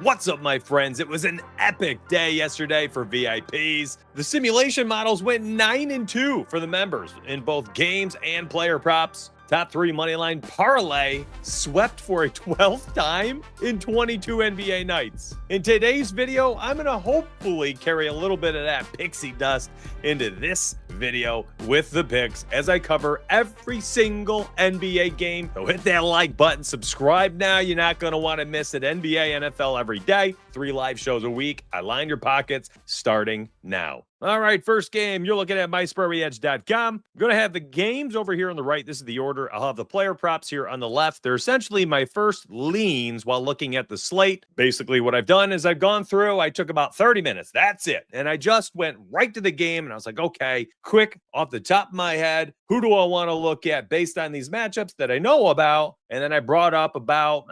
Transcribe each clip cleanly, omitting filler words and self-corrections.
What's up, my friends? It was an epic day yesterday for VIPs. The simulation models went 9-2 for the members in both games and player props. Top 3 moneyline parlay swept for a 12th time in 22 NBA nights. In today's video, I'm going to hopefully carry a little bit of that pixie dust into this video with the picks as I cover every single NBA game. So hit that like button, subscribe now. You're not going to want to miss it. NBA, NFL every day, 3 live shows a week. I line your pockets starting now. All right, first game, you're looking at MySprarryEdge.com. I'm going to have the games over here on the right. This is the order. I'll have the player props here on the left. They're essentially my first leans while looking at the slate. Basically, what I've done is I've gone through, I took about 30 minutes. That's it. And I just went right to the game, and I was like, okay, quick, off the top of my head, who do I want to look at based on these matchups that I know about? And then I brought up about,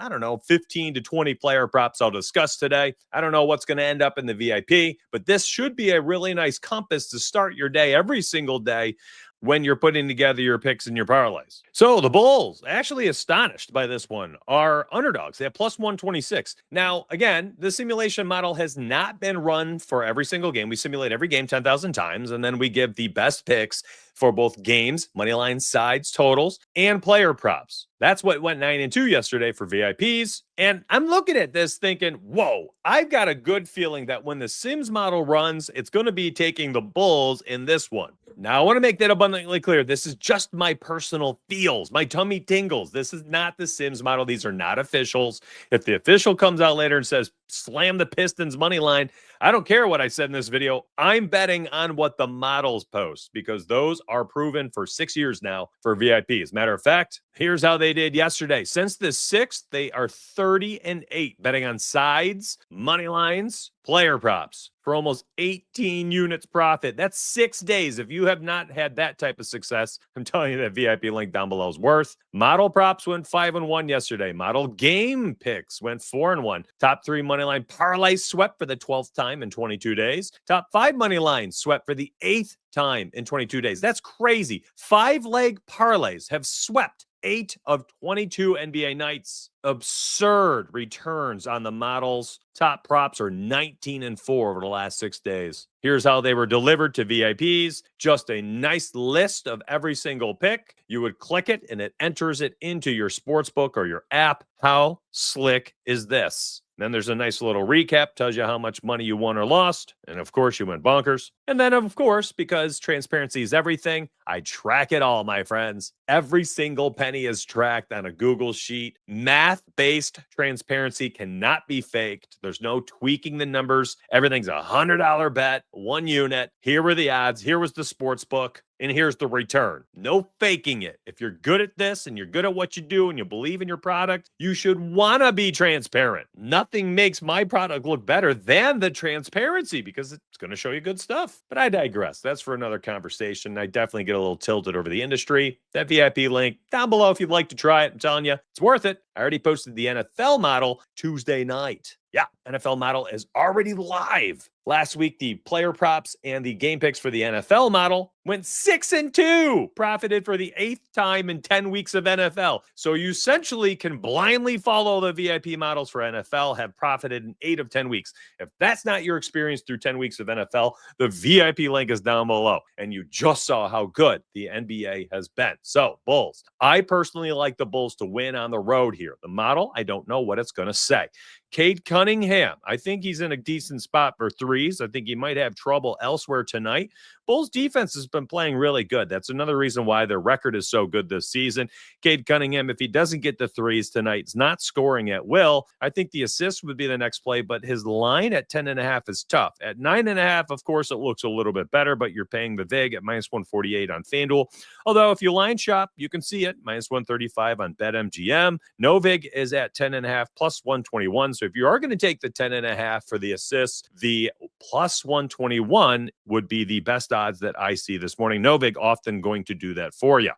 15 to 20 player props I'll discuss today. I don't know what's going to end up in the VIP, but this should be a really nice compass to start your day every single day when you're putting together your picks and your parlays. So the Bulls, actually astonished by this one, are underdogs. They have plus 126. Now, again, the simulation model has not been run for every single game. We simulate every game 10,000 times, and then we give the best picks for both games, money line, sides, totals, and player props. That's what went 9-2 yesterday for VIPs. And I'm looking at this thinking, whoa, I've got a good feeling that when the Sims model runs, it's going to be taking the Bulls in this one. Now, I want to make that abundantly clear. This is just my personal feels, my tummy tingles. This is not the Sims model. These are not officials. If the official comes out later and says, slam the Pistons money line, I don't care what I said in this video. I'm betting on what the models post because those are proven for 6 years now for VIPs. Matter of fact, here's how they did yesterday. Since the 6th, they are 30-8 betting on sides, money lines, player props for almost 18 units profit. That's 6 days. If you have not had that type of success, I'm telling you that VIP link down below is worth. Model props went 5-1 yesterday. Model game picks went 4-1. Top 3 money line parlay swept for the 12th time in 22 days. Top 5 money lines swept for the 8th time in 22 days. That's crazy. 5-leg parlays have swept 8 of 22 NBA nights. Absurd returns on the models. Top props are 19-4 over the last 6 days. Here's how they were delivered to VIPs. Just a nice list of every single pick. You would click it and it enters it into your sportsbook or your app. How slick is this? Then there's a nice little recap, tells you how much money you won or lost. And of course, you went bonkers. And then, of course, because transparency is everything, I track it all, my friends. Every single penny is tracked on a Google sheet. Math-based transparency cannot be faked. There's no tweaking the numbers. Everything's a $100 bet, 1 unit. Here were the odds. Here was the sports book. And here's the return. No faking it. If you're good at this and you're good at what you do and you believe in your product, you should want to be transparent. Nothing makes my product look better than the transparency because it's going to show you good stuff. But I digress. That's for another conversation. I definitely get a little tilted over the industry. That VIP link down below if you'd like to try it. I'm telling you, it's worth it. I already posted the NFL model Tuesday night. Yeah, NFL model is already live. Last week, the player props and the game picks for the NFL model went 6-2, profited for the 8th time in 10 weeks of NFL. So you essentially can blindly follow the VIP models for NFL, have profited in 8 of 10 weeks. If that's not your experience through 10 weeks of NFL, the VIP link is down below. And you just saw how good the NBA has been. So, Bulls. I personally like the Bulls to win on the road here. The model, I don't know what it's going to say. Cade Cunningham, I think he's in a decent spot for threes. I think he might have trouble elsewhere tonight. Bulls defense has been playing really good. That's another reason why their record is so good this season. Cade Cunningham, if he doesn't get the threes tonight, is not scoring at will. I think the assist would be the next play, but his line at 10.5 is tough. At 9.5, of course, it looks a little bit better, but you're paying the VIG at minus 148 on FanDuel. Although if you line shop, you can see it, minus 135 on BetMGM. No VIG is at 10.5 plus 121. So if you are going to take the 10.5 for the assists, the plus 121 would be the best odds that I see this morning. Novig often going to do that for you.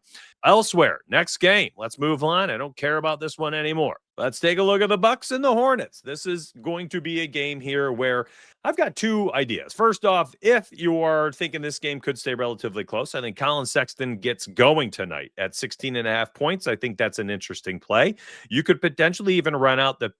Elsewhere, next game. Let's move on. I don't care about this one anymore. Let's take a look at the Bucks and the Hornets. This is going to be a game here where I've got two ideas. First off, if you are thinking this game could stay relatively close, I think Colin Sexton gets going tonight at 16.5 points. I think that's an interesting play. You could potentially even run out the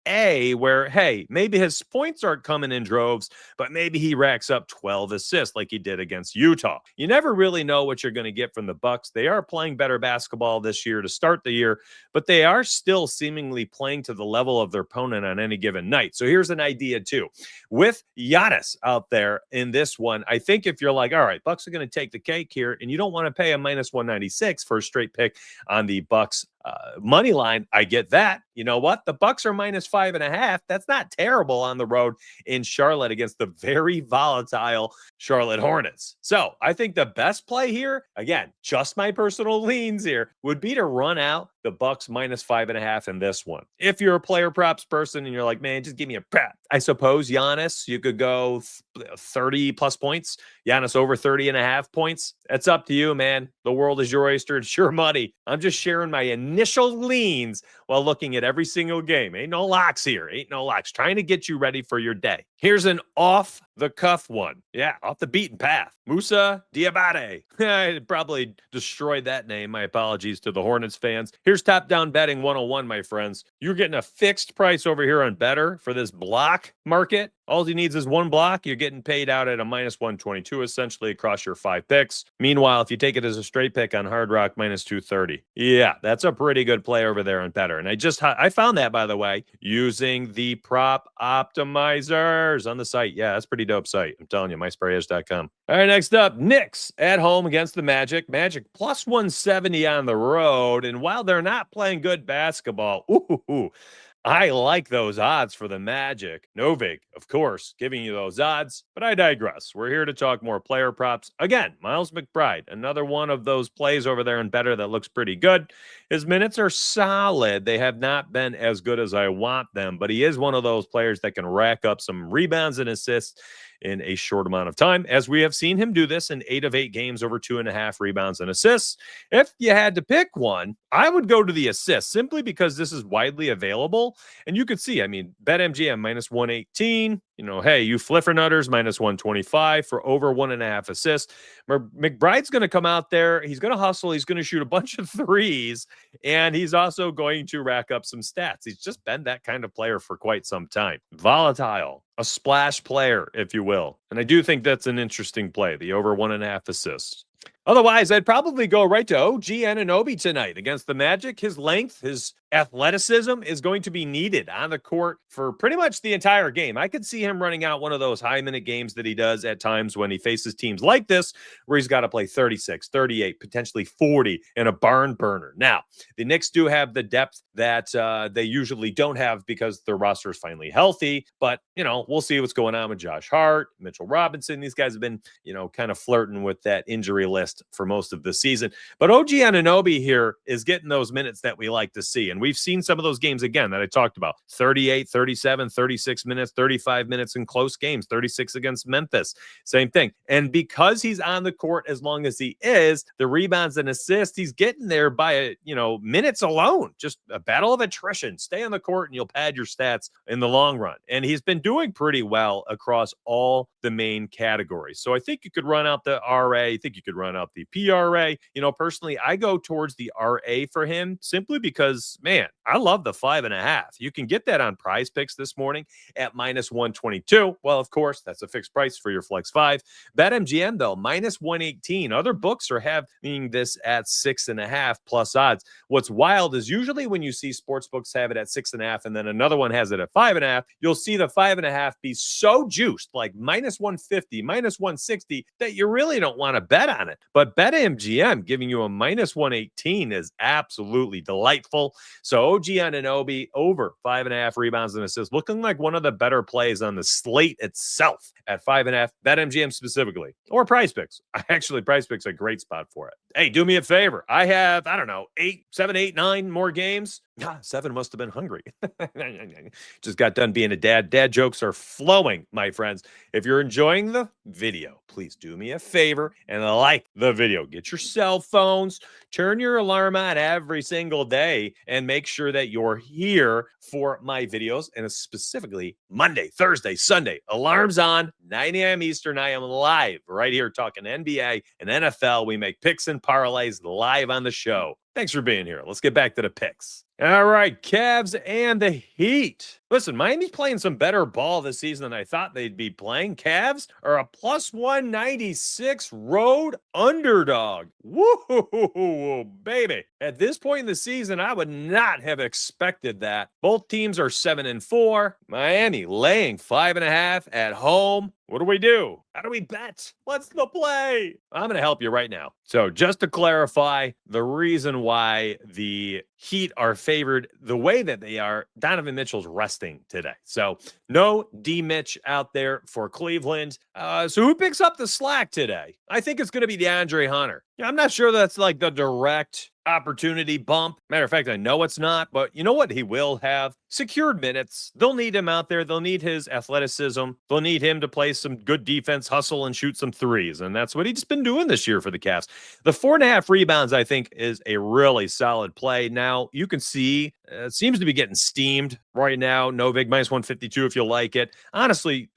PA where, hey, maybe his points aren't coming in droves, but maybe he racks up 12 assists like he did against Utah. You never really know what you're going to get from the Bucks. They are playing better basketball this year to start the year, but they are still seemingly playing to the level of their opponent on any given night. So here's an idea too. With Giannis out there in this one, I think if you're like, all right, Bucks are going to take the cake here, and you don't want to pay a minus 196 for a straight pick on the Bucks money line, I get that. You know what? The Bucks are minus 5.5. That's not terrible on the road in Charlotte against the very volatile Charlotte Hornets. So I think the best play here, again, just my personal leans here, would be to run out the Bucks minus 5.5 in this one. If you're a player props person and you're like, man, just give me a prop. I suppose Giannis, you could go 30 plus points. Giannis over 30.5 points. That's up to you, man. The world is your oyster. It's your money. I'm just sharing my initial leans while looking at every single game. Ain't no locks here. Ain't no locks. Trying to get you ready for your day. Here's an off the cuff one. Yeah, off the beaten path. Musa Diabate. I probably destroyed that name. My apologies to the Hornets fans. Here's top down betting 101, my friends. You're getting a fixed price over here on Better for this block market. All he needs is one block. You're getting paid out at a minus 122 essentially across your 5 picks. Meanwhile, if you take it as a straight pick on Hard Rock, minus 230. Yeah, that's a pretty good play over there on Better. And I found that, by the way, using the prop optimizers on the site. Yeah, that's a pretty dope site. I'm telling you, mysprayers.com. All right, next up, Knicks at home against the Magic. Magic plus 170 on the road. And while they're not playing good basketball, I like those odds for the Magic. Novig, of course, giving you those odds, but I digress. We're here to talk more player props. Again, Miles McBride, another one of those plays over there in Better that looks pretty good. His minutes are solid. They have not been as good as I want them, but he is one of those players that can rack up some rebounds and assists in a short amount of time, as we have seen him do this in 8 of 8 games, over 2.5 rebounds and assists. If you had to pick one, I would go to the assists simply because this is widely available. And you could see, I mean, BetMGM minus 118. You know, hey, you Fliffernutters minus 125 for over 1.5 assists. McBride's going to come out there. He's going to hustle. He's going to shoot a bunch of threes, and he's also going to rack up some stats. He's just been that kind of player for quite some time. Volatile, a splash player, if you will. And I do think that's an interesting play, the over 1.5 assists. Otherwise, I'd probably go right to OG Anunoby tonight against the Magic. His length, his athleticism is going to be needed on the court for pretty much the entire game. I could see him running out one of those high-minute games that he does at times when he faces teams like this, where he's got to play 36, 38, potentially 40 in a barn burner. Now, the Knicks do have the depth that they usually don't have because their roster is finally healthy, but, you know, we'll see what's going on with Josh Hart, Mitchell Robinson. These guys have been, you know, kind of flirting with that injury list for most of the season. But OG Anunoby here is getting those minutes that we like to see. And we've seen some of those games again that I talked about, 38, 37, 36 minutes, 35 minutes in close games, 36 against Memphis, same thing. And because he's on the court as long as he is, the rebounds and assists, he's getting there by, minutes alone, just a battle of attrition. Stay on the court and you'll pad your stats in the long run. And he's been doing pretty well across all the main categories. So I think you could run out the RA. I think you could run out the PRA. Personally, I go towards the RA for him simply because, man, I love the 5.5. You can get that on PrizePicks this morning at minus 122. Well, of course, that's a fixed price for your Flex 5. BetMGM, though, minus 118. Other books are having this at 6.5 plus odds. What's wild is usually when you see sports books have it at 6.5 and then another one has it at 5.5, you'll see the 5.5 be so juiced, like minus 150, minus 160, that you really don't want to bet on it. But BetMGM giving you a minus 118 is absolutely delightful. So OG Anunoby over 5.5 rebounds and assists, looking like one of the better plays on the slate itself at 5.5. BetMGM specifically, or PrizePicks. Actually, PrizePicks a great spot for it. Hey, do me a favor. I have, I don't know, 7, 8, 9 more games. 7 must have been hungry. Just got done being a dad. Dad jokes are flowing, my friends. If you're enjoying the video, please do me a favor and like the video. Get your cell phones, turn your alarm on every single day, and make sure that you're here for my videos, and specifically Monday, Thursday, Sunday. Alarms on, 9 a.m. Eastern. I am live right here talking NBA and NFL. We make picks and parlays live on the show. Thanks for being here. Let's get back to the picks. All right, Cavs and the Heat. Listen, Miami's playing some better ball this season than I thought they'd be playing. Cavs are a plus 196 road underdog. Woo, baby. At this point in the season, I would not have expected that. Both teams are 7-4. Miami laying 5.5 at home. What do? How do we bet? What's the play? I'm going to help you right now. So just to clarify, the reason why the Heat are favored the way that they are, Donovan Mitchell's resting today. So no D Mitch out there for Cleveland. So who picks up the slack today? I think it's going to be DeAndre Hunter. Yeah, I'm not sure that's like the direct opportunity bump. Matter of fact, I know it's not, but you know what he will have? Secured minutes. They'll need him out there. They'll need his athleticism. They'll need him to play some good defense, hustle, and shoot some threes. And that's what he's been doing this year for the Cavs. The 4.5 rebounds, I think, is a really solid play. Now, you can see it seems to be getting steamed right now. Novig minus 152 if you like it. Honestly,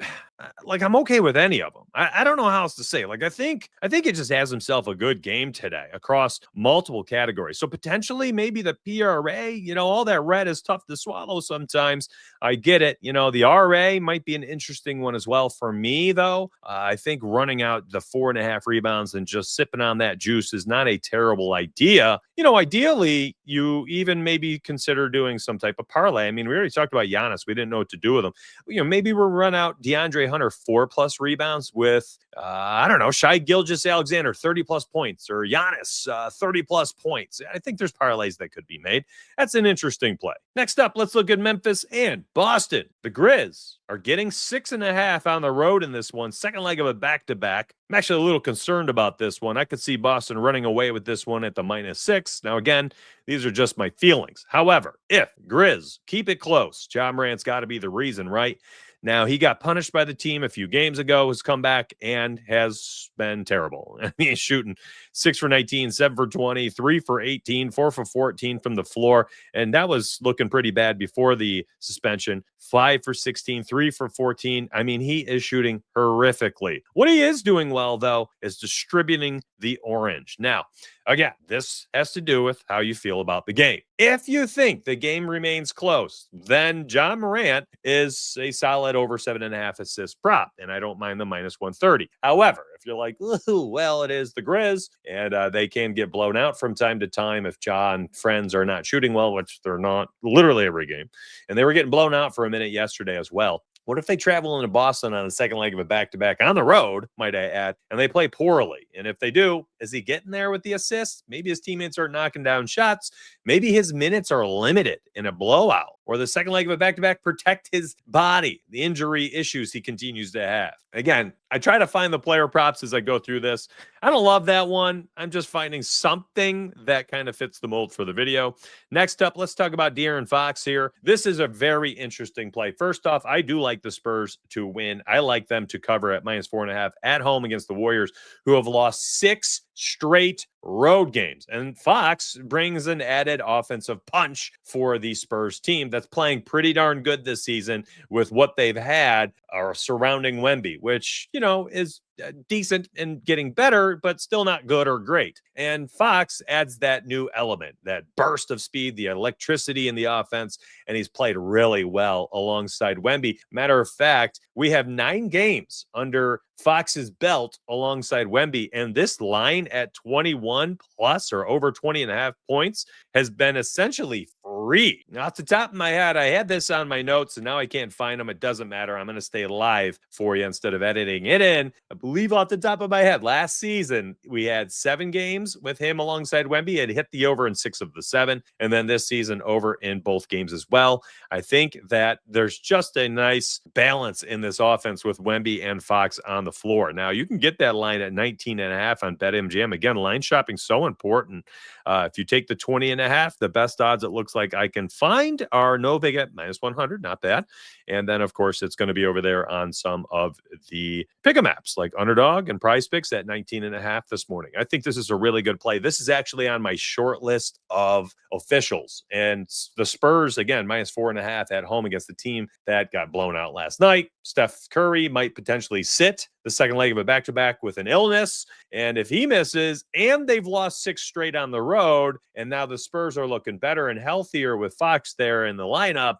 like I'm okay with any of them. I don't know how else to say. Like I think it just has himself a good game today across multiple categories. So potentially maybe the PRA, all that red is tough to swallow sometimes. I get it. The RA might be an interesting one as well. For me, though, I think running out the 4.5 rebounds and just sipping on that juice is not a terrible idea. Ideally, you even maybe consider doing some type of parlay. I mean, we already talked about Giannis. We didn't know what to do with him. Maybe we'll run out DeAndre Hunter 4+ rebounds with, I don't know, Shai Gilgeous-Alexander 30+ points or Giannis 30+ points. I think there's parlays that could be made. That's an interesting play. Next up, let's look at Memphis and Boston. The Grizz are getting 6.5 on the road in this one. Second leg of a back-to-back. I'm actually a little concerned about this one. I could see Boston running away with this one at the -6. Now, again, these are just my feelings. However, if Grizz keep it close, Ja Morant's got to be the reason, right? Now, he got punished by the team a few games ago, has come back and has been terrible. He's shooting 6 for 19, 7 for 20, 3 for 18, 4 for 14 from the floor. And that was looking pretty bad before the suspension. 5 for 16, 3 for 14. I mean, he is shooting horrifically. What he is doing well, though, is distributing the orange. Now, again, this has to do with how you feel about the game. If you think the game remains close, then Ja Morant is a solid over 7.5 assist prop, and I don't mind the -130. However, if you're like, ooh, well, it is the Grizz, and they can get blown out from time to time if Ja and friends are not shooting well, which they're not literally every game, and they were getting blown out for a minute yesterday as well. What if they travel into Boston on the second leg of a back-to-back on the road, might I add, and they play poorly? And if they do, is he getting there with the assists? Maybe his teammates are knocking down shots. Maybe his minutes are limited in a blowout, or the second leg of a back-to-back protect his body, the injury issues he continues to have. Again, I try to find the player props as I go through this. I don't love that one. I'm just finding something that kind of fits the mold for the video. Next up, let's talk about De'Aaron Fox here. This is a very interesting play. First off, I do like the Spurs to win. I like them to cover at -4.5 at home against the Warriors, who have lost 6 straight road games. And Fox brings an added offensive punch for the Spurs team that's playing pretty darn good this season with what they've had surrounding Wemby, which, is decent and getting better, but still not good or great. And Fox adds that new element, that burst of speed, the electricity in the offense, and he's played really well alongside Wemby. Matter of fact, we have 9 games under Fox's belt alongside Wemby, and this line at 21+ or over 20.5 points has been essentially 3. Off the top of my head, I had this on my notes and now I can't find them. It doesn't matter. I'm going to stay live for you instead of editing it in. I believe off the top of my head, last season, we had 7 games with him alongside Wemby. It hit the over in 6 of the 7. And then this season over in both games as well. I think that there's just a nice balance in this offense with Wemby and Fox on the floor. Now, you can get that line at 19.5 on BetMGM. Again, line shopping so important. If you take the 20.5, the best odds it looks like I can find are Novig at -100, not bad. And then, of course, it's going to be over there on some of the pick'em apps like Underdog and PrizePicks at 19.5 this morning. I think this is a really good play. This is actually on my short list of officials. And the Spurs, again, -4.5 at home against the team that got blown out last night. Steph Curry might potentially sit the second leg of a back-to-back with an illness. And if he misses, and they've lost 6 straight on the road, and now the Spurs are looking better and healthier with Fox there in the lineup,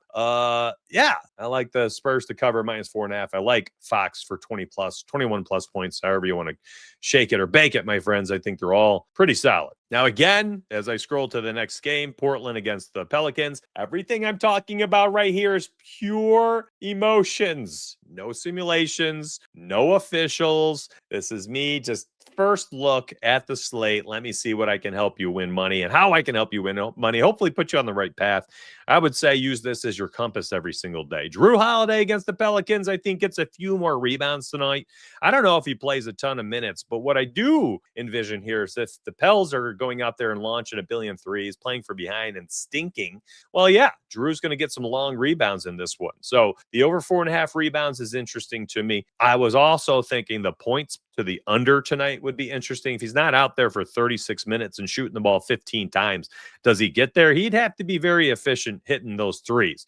yeah, I like the Spurs to cover -4.5. I like Fox for 21 plus points, however you want to shake it or bake it, my friends. I think they're all pretty solid. Now, again, as I scroll to the next game, Portland against the Pelicans, everything I'm talking about right here is pure emotions. No simulations, no officials. This is me just first look at the slate. Let me see what I can help you win money and how I can help you win money. Hopefully put you on the right path. I would say use this as your compass every single day. Drew Holiday against the Pelicans, I think gets a few more rebounds tonight. I don't know if he plays a ton of minutes, but what I do envision here is if the Pels are going out there and launching a billion threes, playing from behind and stinking, well, yeah, Drew's going to get some long rebounds in this one. So the over 4.5 rebounds is interesting to me. I was also thinking the points to the under tonight would be interesting. If he's not out there for 36 minutes and shooting the ball 15 times, does he get there? He'd have to be very efficient hitting those threes.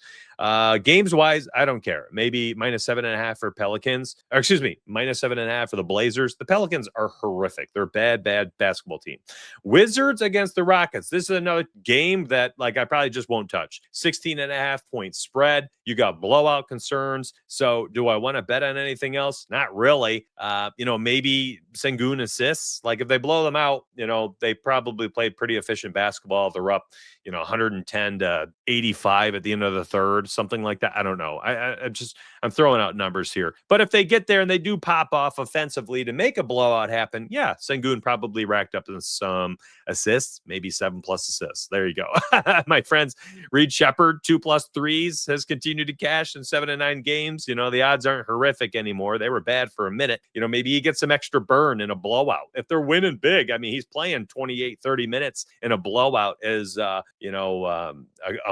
Games wise, I don't care. Maybe -7.5 for Pelicans, or excuse me, -7.5 for the Blazers. The Pelicans are horrific. They're a bad basketball team. Wizards against the Rockets. This is another game that I probably just won't touch. 16.5 point spread. You got blowout concerns. So do I want to bet on anything else? Not really. Maybe Sengun assists. If they blow them out, they probably played pretty efficient basketball. They're up, 110 to 85 at the end of the third, something like that. I don't know. I'm throwing out numbers here. But if they get there and they do pop off offensively to make a blowout happen, yeah, Sengun probably racked up some assists, maybe 7+ assists. There you go. My friends, Reed Shepard, 2+ threes, has continued to cash in 7 to 9 games. The odds aren't horrific anymore. They were bad for a minute. Maybe he gets some extra burn in a blowout. If they're winning big, he's playing 28, 30 minutes in a blowout as, a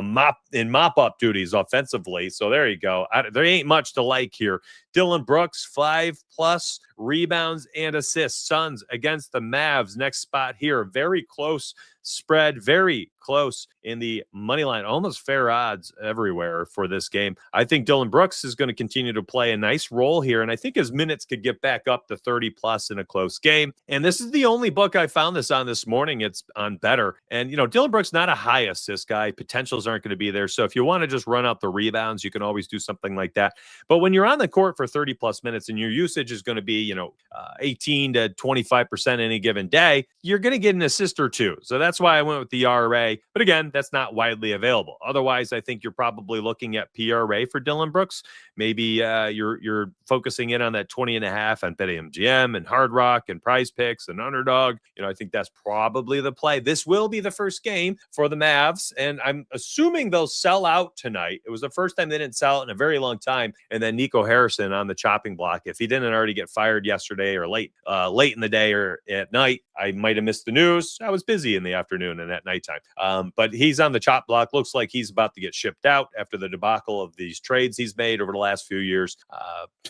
mop-up duties offensively. So there you go. There ain't much to like here. Dylan Brooks, 5+ rebounds and assists. Suns against the Mavs. Next spot here. Very close spread, very close in the money line, almost fair odds everywhere for this game. I think Dylan Brooks is going to continue to play a nice role here, and I think his minutes could get back up to 30+ in a close game. And this is the only book I found this on this morning. It's on Better. And, Dylan Brooks, not a high assist guy. Potentials aren't going to be there. So if you want to just run out the rebounds, you can always do something like that. But when you're on the court for 30+ minutes and your usage is going to be, 18 to 25% any given day, you're going to get an assist or two. So that's why I went with the RA. But again, that's not widely available. Otherwise, I think you're probably looking at PRA for Dylan Brooks. Maybe you're focusing in on that 20.5 on BetMGM and Hard Rock and PrizePicks and Underdog. I think that's probably the play. This will be the first game for the Mavs, and I'm assuming they'll sell out tonight. It was the first time they didn't sell out in a very long time. And then Nico Harrison on the chopping block. If he didn't already get fired yesterday or late in the day or at night, I might have missed the news. I was busy in the afternoon and at nighttime. But he's on the chop block. Looks like he's about to get shipped out after the debacle of these trades he's made over the last few years.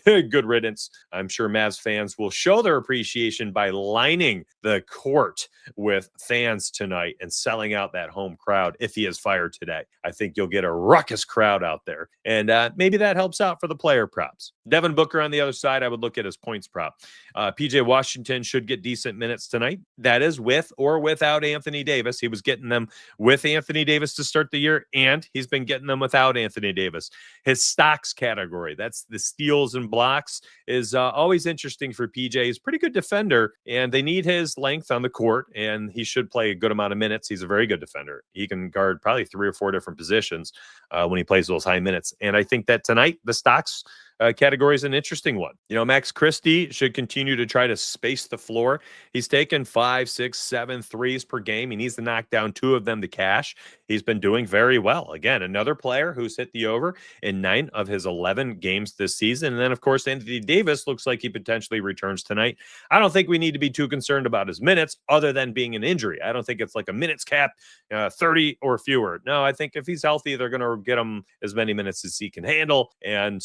Good riddance. I'm sure Mavs fans will show their appreciation by lining the court with fans tonight and selling out that home crowd if he is fired today. I think you'll get a ruckus crowd out there. And maybe that helps out for the player props. Devin Booker on the other side, I would look at his points prop. PJ Washington should get decent minutes tonight. That is with or without Anthony Davis. He was getting them with Anthony Davis to start the year, and he's been getting them without Anthony Davis. His stocks category, that's the steals and blocks, is always interesting for PJ. He's a pretty good defender, and they need his length on the court, and he should play a good amount of minutes. He's a very good defender. He can guard probably 3 or 4 different positions when he plays those high minutes. And I think that tonight, the stocks category is an interesting one. Max Christie should continue to try to space the floor. He's taken 5, 6, 7 threes per game. He needs to knock down 2 of them to cash. He's been doing very well. Again, another player who's hit the over in 9 of his 11 games this season. And then, of course, Anthony Davis looks like he potentially returns tonight. I don't think we need to be too concerned about his minutes other than being an injury. I don't think it's like a minutes cap, 30 or fewer. No, I think if he's healthy, they're going to get him as many minutes as he can handle. And,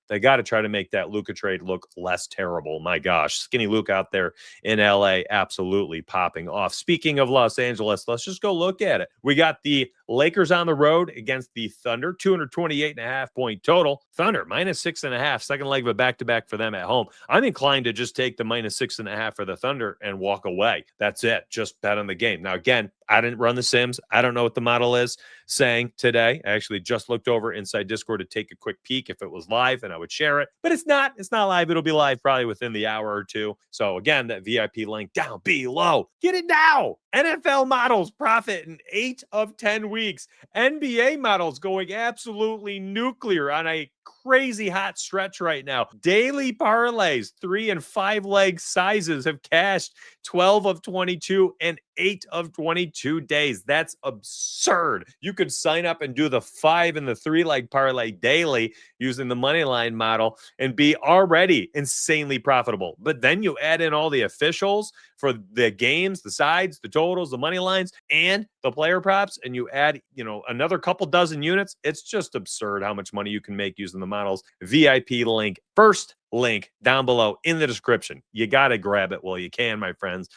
they got to try to make that Luka trade look less terrible. My gosh, skinny Luka out there in LA, absolutely popping off. Speaking of Los Angeles, let's just go look at it. We got the Lakers on the road against the Thunder, 228.5 point total. Thunder -6.5, second leg of a back-to-back for them at home. I'm inclined to just take the -6.5 for the Thunder and walk away. That's it. Just bet on the game. Now, again, I didn't run the Sims. I don't know what the model is saying today. I actually just looked over inside Discord to take a quick peek if it was live, and I would share it. But it's not. It's not live. It'll be live probably within the hour or two. So again, that VIP link down below. Get it now. NFL models profit in 8 of 10 weeks. NBA models going absolutely nuclear on a crazy hot stretch right now. Daily parlays, 3 and 5 leg sizes have cashed 12 of 22 and 8 of 22 days. That's absurd. You could sign up and do the 5 and the 3 leg parlay daily using the money line model and be already insanely profitable. But then you add in all the officials for the games, the sides, the totals, the money lines, and the player props, and you add, another couple dozen units. It's just absurd how much money you can make using the models. VIP link, first link down below in the description. You got to grab it while you can, my friends.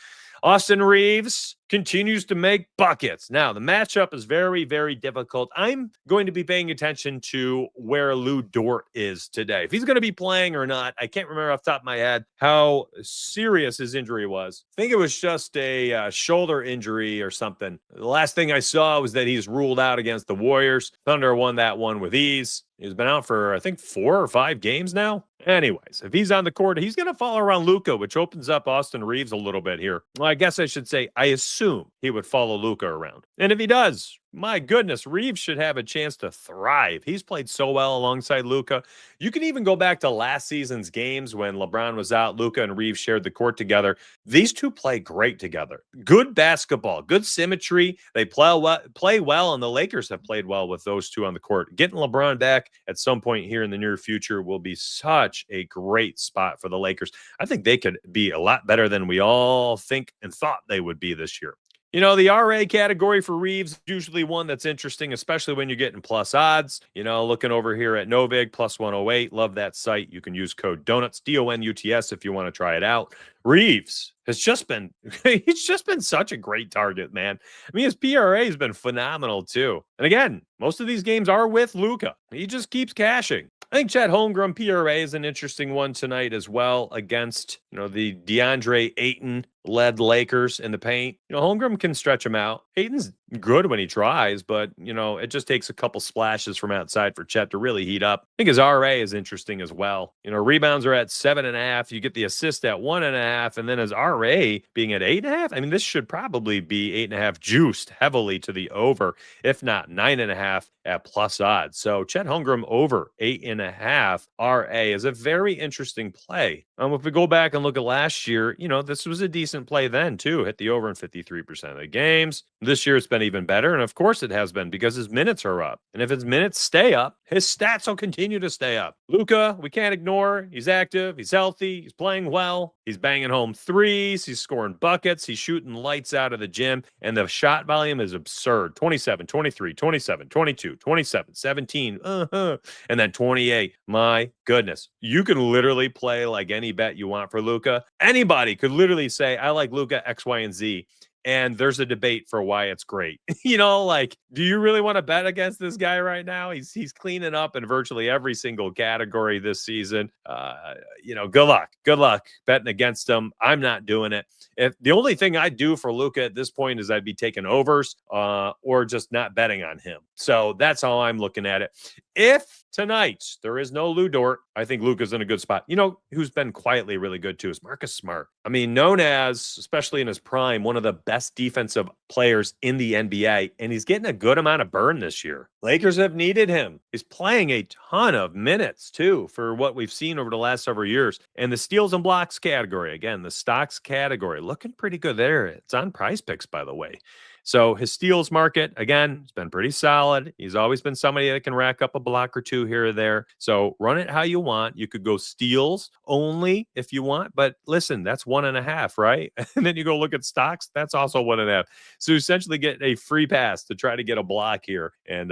Austin Reeves continues to make buckets. Now, the matchup is very, very difficult. I'm going to be paying attention to where Lou Dort is today. If he's going to be playing or not, I can't remember off the top of my head how serious his injury was. I think it was just a shoulder injury or something. The last thing I saw was that he's ruled out against the Warriors. Thunder won that one with ease. He's been out for, I think, 4 or 5 games now. Anyways, if he's on the court, he's going to follow around Luka, which opens up Austin Reeves a little bit here. Well, I guess I should say, I assume he would follow Luka around. And if he does, my goodness, Reeves should have a chance to thrive. He's played so well alongside Luka. You can even go back to last season's games when LeBron was out. Luka and Reeves shared the court together. These two play great together. Good basketball, good symmetry. They play well, and the Lakers have played well with those two on the court. Getting LeBron back at some point here in the near future will be such a great spot for the Lakers. I think they could be a lot better than we all think and thought they would be this year. The RA category for Reeves is usually one that's interesting, especially when you're getting plus odds. Looking over here at Novig, plus 108. Love that site. You can use code DONUTS, DONUTS, if you want to try it out. Reeves has just been, he's just been such a great target, man. I mean, his PRA has been phenomenal too. And again, most of these games are with Luka. He just keeps cashing. I think Chet Holmgren PRA is an interesting one tonight as well against, the DeAndre Ayton-led Lakers in the paint. Holmgren can stretch him out. Ayton's good when he tries, but, it just takes a couple splashes from outside for Chet to really heat up. I think his RA is interesting as well. Rebounds are at 7.5. You get the assist at 1.5, and then his RA being at 8.5. I mean, this should probably be 8.5 juiced heavily to the over, if not 9.5 at plus odds. So Chet Holmgren over 8.5 RA is a very interesting play. If we go back and look at last year, this was a decent play then too. Hit the over in 53% of the games. This year it's been even better. And of course it has been because his minutes are up. And if his minutes stay up, his stats will continue to stay up. Luka, we can't ignore. He's active. He's healthy. He's playing well. He's banging home threes. He's scoring buckets. He's shooting lights out of the gym. And the shot volume is absurd. 27, 23, 27, 22, 27, 17, and then 28. My goodness. You can literally play like any bet you want for Luka. Anybody could literally say, I like Luka X, Y, and Z. and there's a debate for why it's great. Like, do you really want to bet against this guy right now? He's cleaning up in virtually every single category this season. Good luck. Good luck betting against him. I'm not doing it. If the only thing I'd do for Luka at this point is I'd be taking overs or just not betting on him. So that's how I'm looking at it. If tonight there is no Lou Dort, I think Luka's in a good spot. Who's been quietly really good too is Marcus Smart. I mean, known as, especially in his prime, one of the best defensive players in the NBA, and he's getting a good amount of burn this year. Lakers have needed him. He's playing a ton of minutes too for what we've seen over the last several years. And the steals and blocks category, again, the stocks category, looking pretty good there. It's on PrizePicks, by the way. So his steals market, again, it's been pretty solid. He's always been somebody that can rack up a block or two here or there. So run it how you want. You could go steals only if you want. But listen, that's 1.5, right? And then you go look at stocks. That's also 1.5. So essentially get a free pass to try to get a block here. And,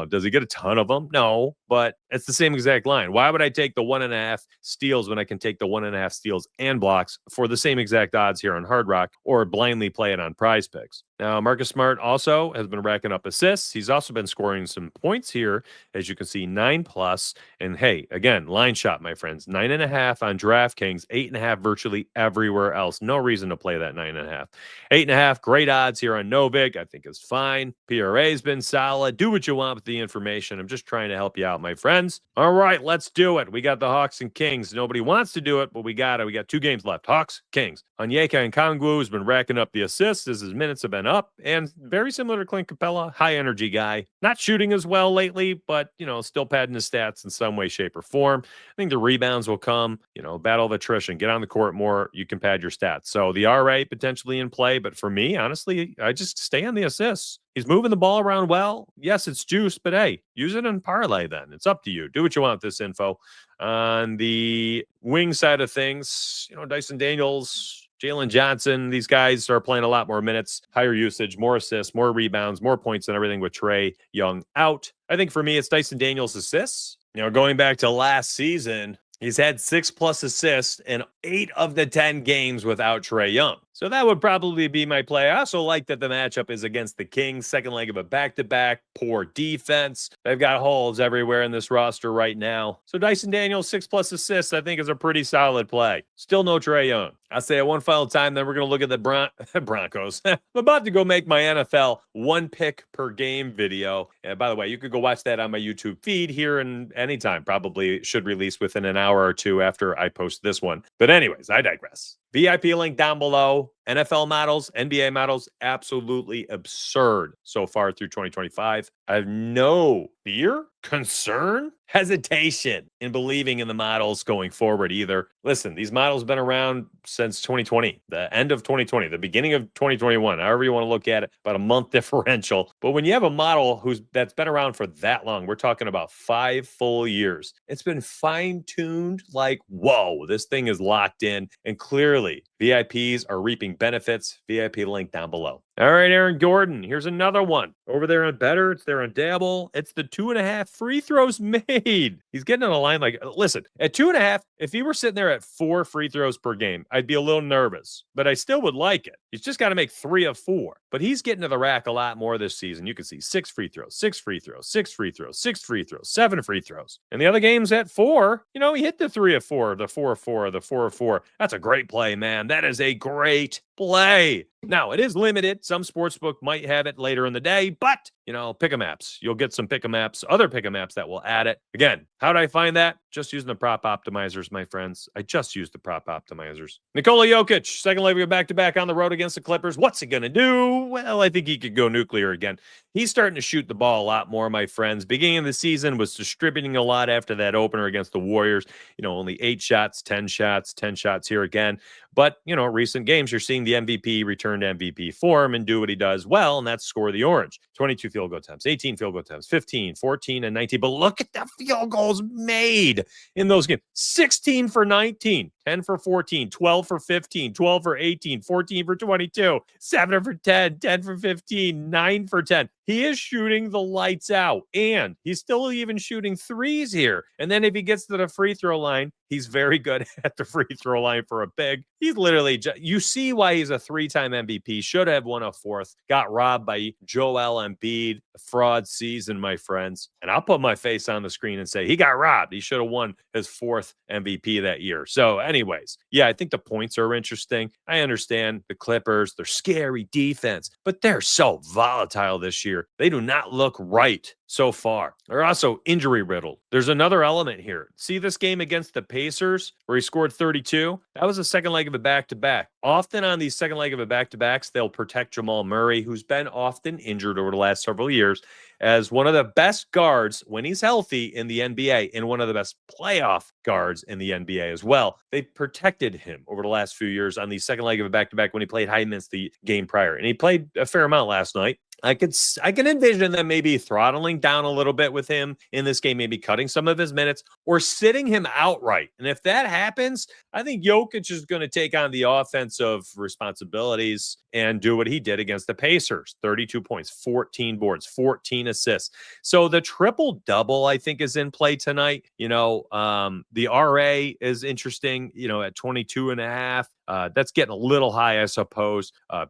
does he get a ton of them? No, but it's the same exact line. Why would I take the 1.5 steals when I can take the 1.5 steals and blocks for the same exact odds here on Hard Rock or blindly play it on PrizePicks? Now, Marcus Smart also has been racking up assists. He's also been scoring some points here, as you can see, 9+. And hey, again, line shot, my friends, 9.5 on DraftKings, 8.5 virtually everywhere else. No reason to play that 9.5. 8.5, great odds here on Novik. I think is fine. PRA's been solid. Do what you want with the information. I'm just trying to help you out, my friends. All right, let's do it. We got the Hawks and Kings. Nobody wants to do it, but we got it. We got 2 games left. Hawks, Kings. Onyeka and Kongwu has been racking up the assists as his minutes have been up, and very similar to Clint Capella, high energy guy. Not shooting as well lately, but still padding his stats in some way, shape, or form. I think the rebounds will come. Battle of attrition. Get on the court more. You can pad your stats. So the RA potentially in play, but for me, honestly, I just stay on the assists. He's moving the ball around well. Yes, it's juice, but hey, use it in parlay then. It's up to you. Do what you want with this info. On the wing side of things, Dyson Daniels, Jalen Johnson, these guys are playing a lot more minutes, higher usage, more assists, more rebounds, more points and everything with Trae Young out. I think for me, it's Dyson Daniels' assists. Going back to last season, he's had 6+ assists in 8 of the 10 games without Trae Young. So that would probably be my play. I also like that the matchup is against the Kings, second leg of a back-to-back, poor defense. They've got holes everywhere in this roster right now. So Dyson Daniels, 6+ assists, I think is a pretty solid play. Still no Trae Young. I'll say it one final time, then we're going to look at the Broncos. I'm about to go make my NFL 1 pick per game video. And by the way, you could go watch that on my YouTube feed here and anytime. Probably should release within an hour or two after I post this one. But anyways, I digress. VIP link down below. NFL models, NBA models, absolutely absurd so far through 2025. I have no fear, concern, hesitation in believing in the models going forward either. Listen, these models have been around since 2020, the end of 2020, the beginning of 2021, however you want to look at it, about a month differential. But when you have a model that's been around for that long, we're talking about 5 full years. It's been fine-tuned like, whoa, this thing is locked in. And clearly, VIPs are reaping benefits. VIP link down below. All right, Aaron Gordon. Here's another one. Over there on Better, it's there on Dabble. It's the 2.5 free throws made. He's getting on a line like, listen, at 2.5, if he were sitting there at 4 free throws per game, I'd be a little nervous, but I still would like it. He's just got to make 3 of 4. But he's getting to the rack a lot more this season. You can see 6 free throws, 6 free throws, 6 free throws, 6 free throws, 7 free throws. And the other games at 4, he hit the 3 of 4, the 4 of 4, the 4 of 4. That's a great play, man. That is a great play. Now, it is limited. Some sportsbook might have it later in the day, but, pick-em apps. You'll get some pick-em apps, other pick-em apps that will add it. Again, how did I find that? Just using the prop optimizers, my friends. I just used the prop optimizers. Nikola Jokic, second leg of back-to-back on the road against the Clippers. What's he going to do? Well, I think he could go nuclear again. He's starting to shoot the ball a lot more, my friends. Beginning of the season was distributing a lot after that opener against the Warriors. Only 8 shots, 10 shots, 10 shots here again. But, recent games, you're seeing the MVP return to MVP form and do what he does well, and that's score the orange. 22 field goal attempts, 18 field goal attempts, 15, 14, and 19. But look at the field goals made in those games. 16 for 19. 10 for 14, 12 for 15, 12 for 18, 14 for 22, 7 for 10, 10 for 15, 9 for 10. He is shooting the lights out, and he's still even shooting threes here. And then if he gets to the free throw line, he's very good at the free throw line for a big. He's literally, you see why he's a 3-time MVP, should have won a 4th, got robbed by Joel Embiid, fraud season, my friends. And I'll put my face on the screen and say he got robbed. He should have won his 4th MVP that year. So anyways, yeah, I think the points are interesting. I understand the Clippers, they're scary defense, but they're so volatile this year. They do not look right so far. They're also injury riddled. There's another element here. See this game against the Pacers where he scored 32? That was the second leg of a back-to-back. Often on these second leg of a back-to-backs, they'll protect Jamal Murray, who's been often injured over the last several years, as one of the best guards when he's healthy in the NBA and one of the best playoff guards in the NBA as well. They protected him over the last few years on the second leg of a back-to-back when he played high minutes the game prior. And he played a fair amount last night. I can envision them maybe throttling down a little bit with him in this game, maybe cutting some of his minutes or sitting him outright. And if that happens, I think Jokic is going to take on the offensive responsibilities and do what he did against the Pacers. 32 points, 14 boards, 14 assists. So the triple-double, I think, is in play tonight. The RA is interesting, at 22 and a half. That's getting a little high, I suppose. PA,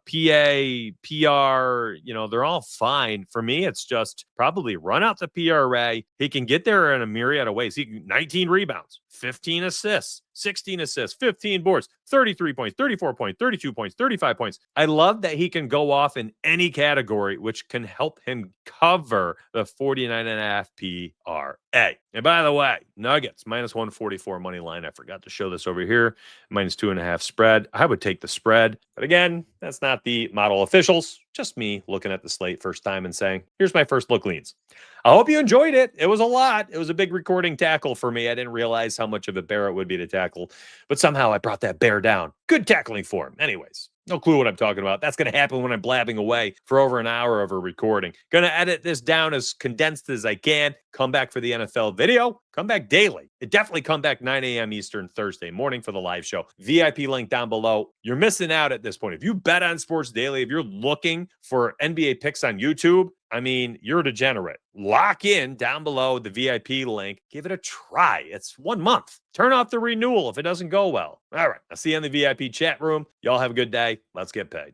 PR, they're all fine. For me, it's just probably run out the PRA. He can get there in a myriad of ways. He can 19 rebounds, 15 assists, 16 assists, 15 boards, 33 points, 34 points, 32 points, 35 points. I love that he can go off in any category, which can help him cover the 49.5 PRA. And by the way, Nuggets, minus 144 money line. I forgot to show this over here. Minus 2.5 spread. I would take the spread. But again, that's not the model officials. Just me looking at the slate first time and saying, here's my first look leans. I hope you enjoyed it. It was a lot. It was a big recording tackle for me. I didn't realize how much of a bear it would be to tackle, but somehow I brought that bear down. Good tackling for him. Anyways, no clue what I'm talking about. That's going to happen when I'm blabbing away for over an hour of a recording. Going to edit this down as condensed as I can. Come back for the NFL video. Come back daily. Definitely come back 9 a.m. Eastern Thursday morning for the live show. VIP link down below. You're missing out at this point. If you bet on sports daily, if you're looking for NBA picks on YouTube, you're a degenerate. Lock in down below the VIP link. Give it a try. It's 1 month. Turn off the renewal if it doesn't go well. All right. I'll see you in the VIP chat room. Y'all have a good day. Let's get paid.